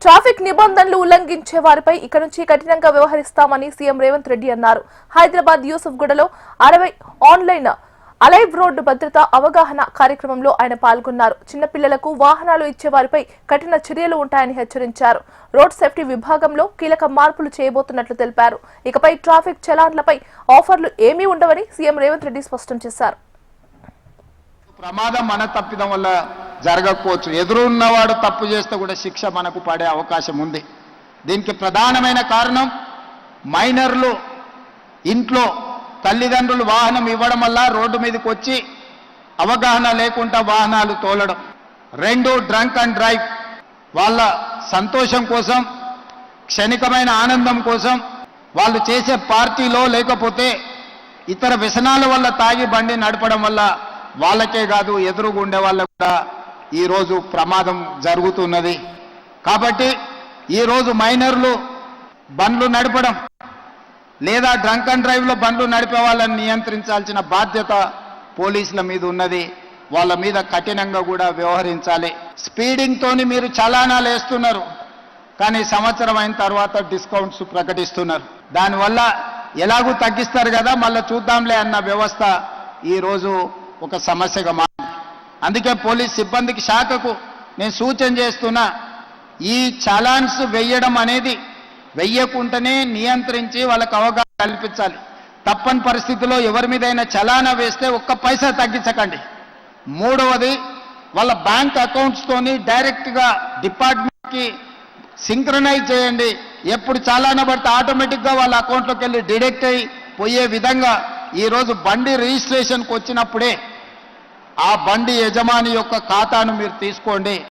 Traffic నిబంధనలు ఉల్లంఘించే వారిపై ఇక నుంచి కఠినంగా వ్యవహరిస్తామని సీఎం రేవంత్ రెడ్డి అన్నారు. హైదరాబాద్ యూసుఫ్గూడలో 60 ఆన్లైన్ అలైవ్ రోడ్డు భద్రతా అవగాహన కార్యక్రమంలో ఆయన పాల్గొన్నారు. చిన్నపిల్లలకు వాహనాలు ఇచ్చే వారిపై కఠిన చర్యలు ఉంటాయని హెచ్చరించారు. రోడ్ సేఫ్టీ విభాగంలో కీలక మార్పులు చేయబోతున్నట్లు తెలిపారు. ఇకపై ట్రాఫిక్ చలాన్లపై ఆఫర్లు ఏమీ ఉండవని సీఎం రేవంత్ రెడ్డి స్పష్టం చేశారు. ప్రమాదం మన తప్పిదం వల్ల జరగకపోవచ్చు. ఎదురున్నవాడు తప్పు చేస్తే కూడా శిక్ష మనకు పడే అవకాశం ఉంది. దీనికి ప్రధానమైన కారణం మైనర్లు ఇంట్లో తల్లిదండ్రులు వాహనం ఇవ్వడం వల్ల రోడ్డు మీదకి వచ్చి అవగాహన లేకుండా వాహనాలు తోలడం. 2 డ్రంక్ అండ్ డ్రైవ్ వాళ్ళ సంతోషం కోసం, క్షణికమైన ఆనందం కోసం వాళ్ళు చేసే పార్టీలో లేకపోతే ఇతర వ్యసనాల వల్ల తాగి బండి నడపడం వల్ల వాళ్ళకే కాదు ఎదురుగా ఉండే వాళ్ళకు కూడా ఈరోజు ప్రమాదం జరుగుతున్నది. కాబట్టి ఈరోజు మైనర్లు బండ్లు నడపడం లేదా డ్రంక్ అండ్ డ్రైవ్లో బండ్లు నడిపే వాళ్ళని నియంత్రించాల్సిన బాధ్యత పోలీసుల మీద ఉన్నది. వాళ్ళ మీద కఠినంగా కూడా వ్యవహరించాలి. స్పీడింగ్తోని మీరు చలానాలు వేస్తున్నారు, కానీ సంవత్సరం అయిన తర్వాత డిస్కౌంట్స్ ప్రకటిస్తున్నారు. దానివల్ల ఎలాగూ తగ్గిస్తారు కదా, మళ్ళీ చూద్దాంలే అన్న వ్యవస్థ ఈరోజు ఒక సమస్యగా మారింది. అందుకే పోలీస్ సిబ్బందికి శాఖకు నేను సూచన చేస్తున్నా, ఈ చలాన్స్ వెయ్యడం అనేది వెయ్యకుండానే నియంత్రించి వాళ్ళకు అవగాహన కల్పించాలి. తప్పని పరిస్థితిలో ఎవరి మీదైనా చలానా వేస్తే ఒక్క పైసా తగ్గించకండి. మూడవది, వాళ్ళ బ్యాంక్ అకౌంట్స్తోని డైరెక్ట్గా డిపార్ట్మెంట్కి సింక్రనైజ్ చేయండి. ఎప్పుడు చలానా పడితే ఆటోమేటిక్గా వాళ్ళ అకౌంట్లోకి వెళ్ళి డిడక్ట్ అయ్యి పోయే విధంగా ఈరోజు బండి రిజిస్ట్రేషన్కి వచ్చినప్పుడే ఆ బండి యజమాని యొక్క ఖాతాను మీరు తీసుకోండి.